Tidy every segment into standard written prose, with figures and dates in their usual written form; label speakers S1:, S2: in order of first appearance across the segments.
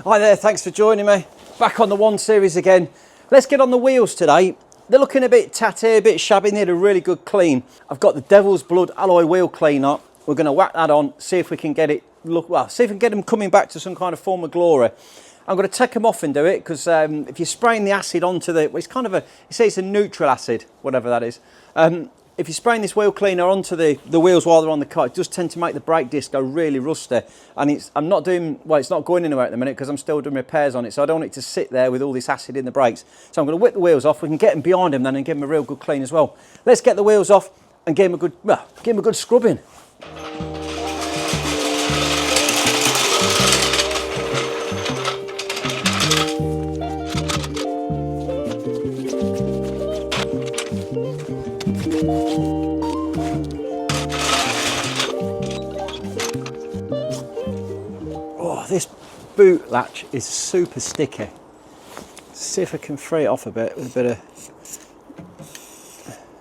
S1: Hi there, thanks for joining me. Back on the 1 Series again. Let's get on the wheels today. They're looking a bit tatty, a bit shabby, need a really good clean. I've got the Devil's Blood alloy wheel cleaner. We're going to whack that on, see if we can get it, see if we can get them coming back to some kind of form of glory. I'm going to take them off and do it, because if you're spraying the acid onto the, well, it's kind of a, you say it's a neutral acid, whatever that is. If you're spraying this wheel cleaner onto the wheels while they're on the car, it does tend to make the brake disc go really rusty. And I'm not doing, well, it's not going anywhere at the minute because I'm still doing repairs on it, so I don't want it to sit there with all this acid in the brakes. So I'm going to whip the wheels off. We can get them behind them then and give them a real good clean as well. Let's get the wheels off and give them a good, well, give them a good scrubbing. This boot latch is super sticky. Let's see if I can free it off a bit with a bit of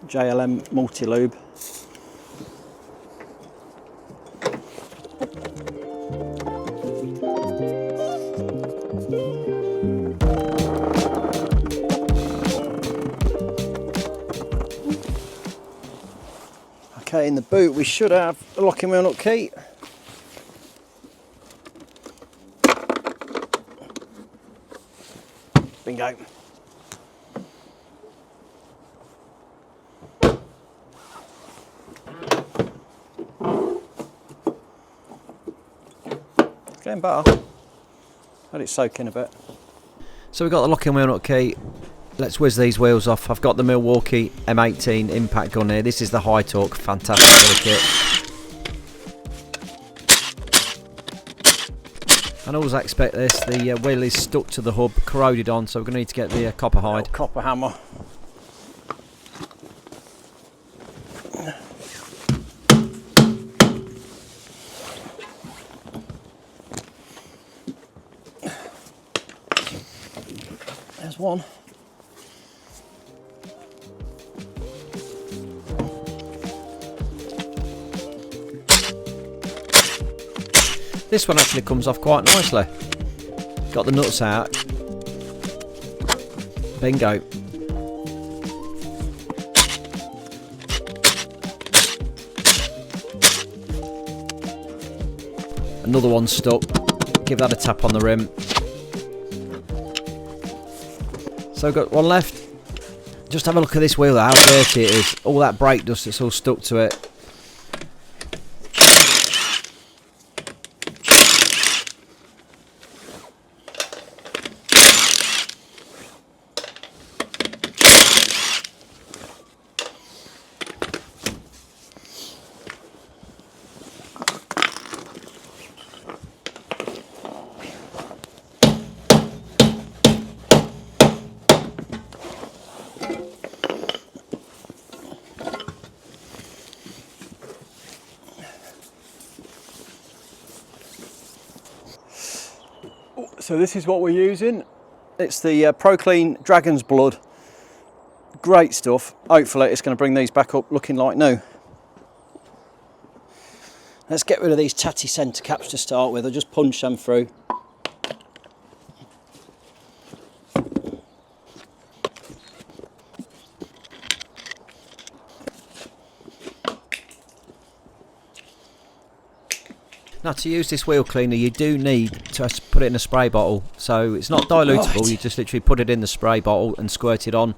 S1: JLM multi-lube. Okay, in the boot we should have a locking wheel nut key. Bingo. Getting better. Let it soak in a bit. So we've got the locking wheel nut key. Let's whiz these wheels off. I've got the Milwaukee M18 impact gun here. This is the high torque, fantastic little kit. And always expect this, the wheel is stuck to the hub, corroded on, so we're going to need to get the copper hide. Copper hammer. There's one. This one actually comes off quite nicely. Got the nuts out. Bingo. Another one stuck. Give that a tap on the rim. So we've got one left. Just have a look at this wheel, how dirty it is. All that brake dust that's all stuck to it. So this is what we're using. It's the Pro-Kleen Dragon's Blood. Great stuff. Hopefully it's going to bring these back up looking like new. Let's get rid of these tatty centre caps to start with. I'll just punch them through. Now, to use this wheel cleaner you do need to put it in a spray bottle, so it's not dilutable, right. You just literally put it in the spray bottle and squirt it on.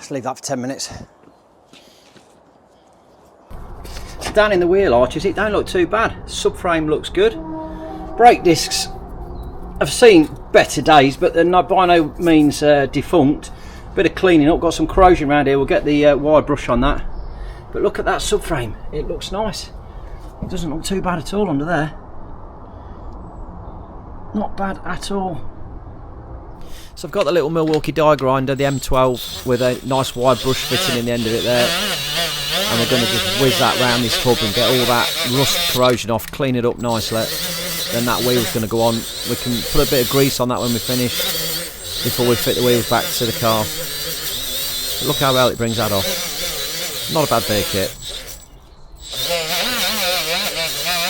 S1: Let's leave that for 10 minutes. Down in the wheel arches, it don't look too bad. Subframe looks good. Brake discs have seen better days, but they're not, by no means defunct. Bit of cleaning up, got some corrosion around here. We'll get the wire brush on that. But look at that subframe, it looks nice. It doesn't look too bad at all under there. Not bad at all. So I've got the little Milwaukee die grinder, the M12, with a nice wide brush fitting in the end of it there. And we're going to just whiz that round this hub and get all that rust corrosion off, clean it up nicely. Then that wheel's going to go on. We can put a bit of grease on that when we finish, before we fit the wheels back to the car. But look how well it brings that off. Not a bad beer kit.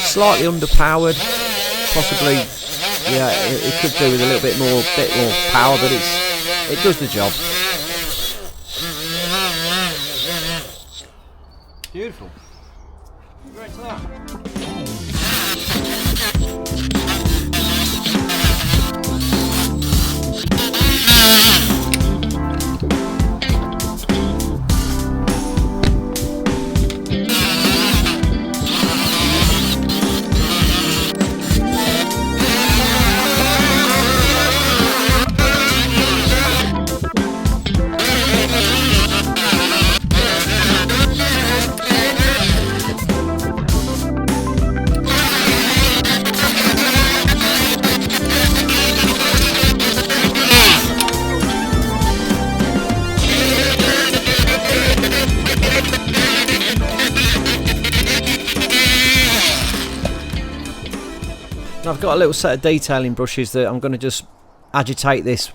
S1: Slightly underpowered, possibly. Yeah, it could do with a little bit more power, but it does the job. Beautiful. Right to that. I've got a little set of detailing brushes that I'm going to just agitate this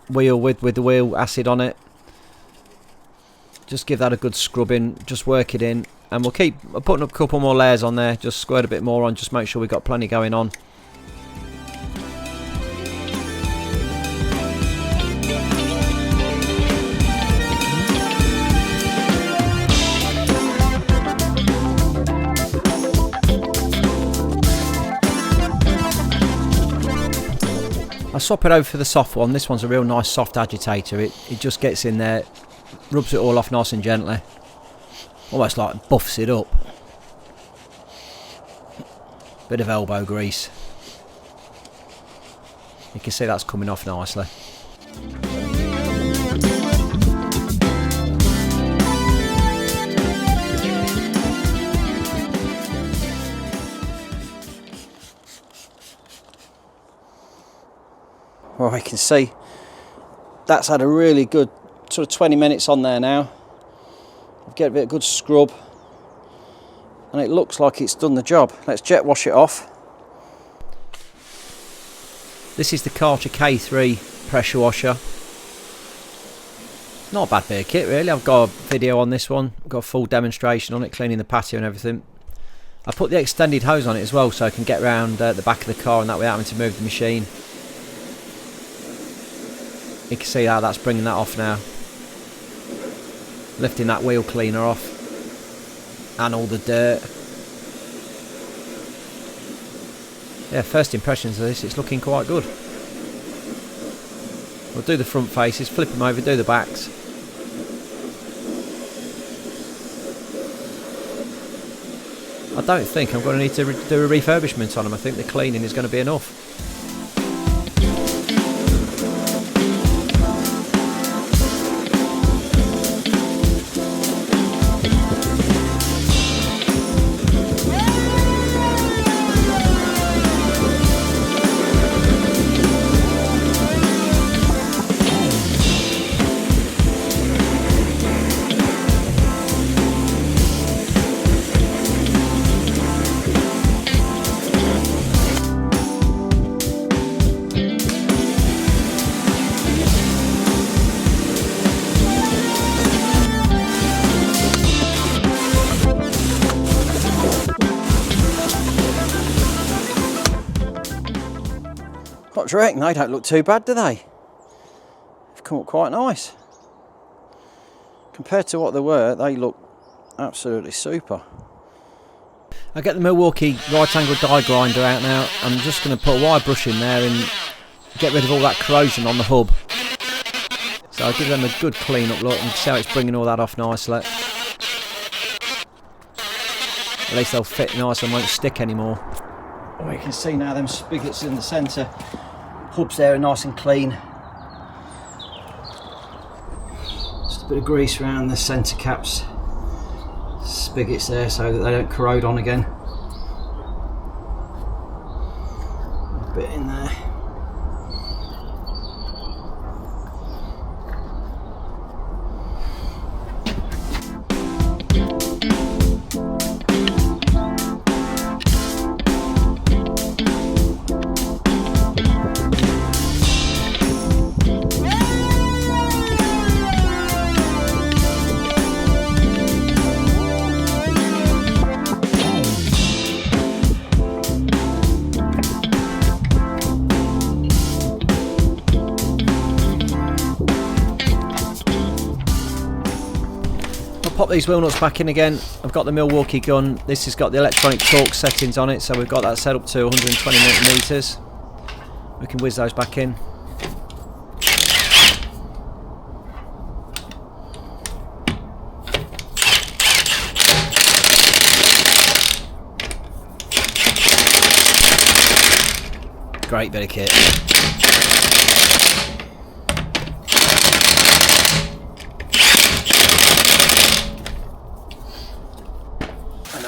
S1: wheel with the wheel acid on it. Just give that a good scrubbing, just work it in, and we'll keep putting up a couple more layers on there, just squirt a bit more on, just make sure we've got plenty going on. I swap it over for the soft one. This one's a real nice soft agitator. It just gets in there, rubs it all off nice and gently, almost like buffs it up. Bit of elbow grease. You can see that's coming off nicely. Well, you can see that's had a really good sort of 20 minutes on there now. Get a bit of good scrub, and it looks like it's done the job. Let's jet wash it off. This is the Karcher K3 pressure washer. Not a bad bit of kit really. I've got a video on this one. I've got a full demonstration on it, cleaning the patio and everything. I put the extended hose on it as well, so I can get around the back of the car, and that way having to move the machine. You can see how that's bringing that off now. Lifting that wheel cleaner off. And all the dirt. Yeah, first impressions of this, it's looking quite good. We'll do the front faces, flip them over, do the backs. I don't think I'm going to need to do a refurbishment on them. I think the cleaning is going to be enough. What do you reckon? They don't look too bad, do they? They've come up quite nice. Compared to what they were, they look absolutely super. I get the Milwaukee right angle die grinder out now. I'm just going to put a wire brush in there and get rid of all that corrosion on the hub. So I'll give them a good clean up look and see how it's bringing all that off nicely. At least they'll fit nice and won't stick anymore. Oh, you can see now them spigots in the centre Hubs there are nice and clean. Just a bit of grease around the centre caps, spigots there so that they don't corrode on again. A bit in there.
S2: Pop these wheel nuts back in again. I've got the Milwaukee gun. This has got the electronic torque settings on it, so we've got that set up to 120 meters. We can whiz those back in. Great bit of kit.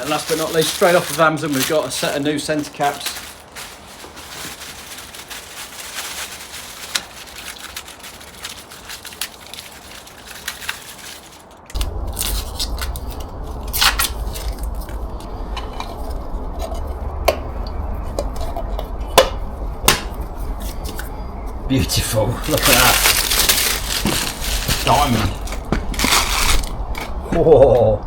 S1: Last but not least, straight off of Amazon, we've got a set of new centre caps. Beautiful, look at that. Diamond. Whoa.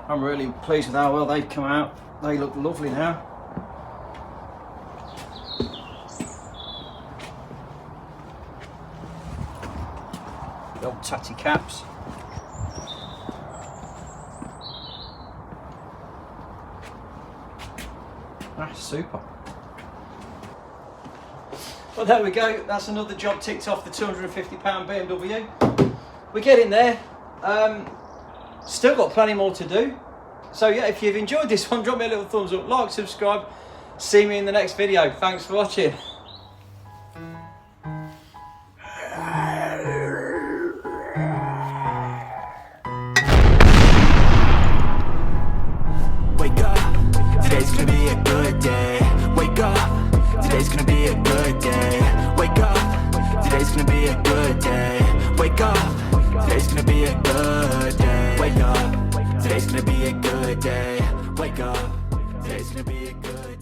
S1: I'm really pleased with how well they've come out. They look lovely now. The old tatty caps. That's super. Well, there we go. That's another job ticked off the £250 BMW. We're getting there. Still got plenty more to do. So yeah, if you've enjoyed this one, drop me a little thumbs up, like, subscribe. See me in the next video. Thanks for watching.
S3: Wake up, today's gonna be a good day. Wake up, today's gonna be a good day. Wake up, today's gonna be a good day. Wake up, today's gonna be a good day. Wake up, today's gonna be a good day. Wake up, today's gonna be a good day.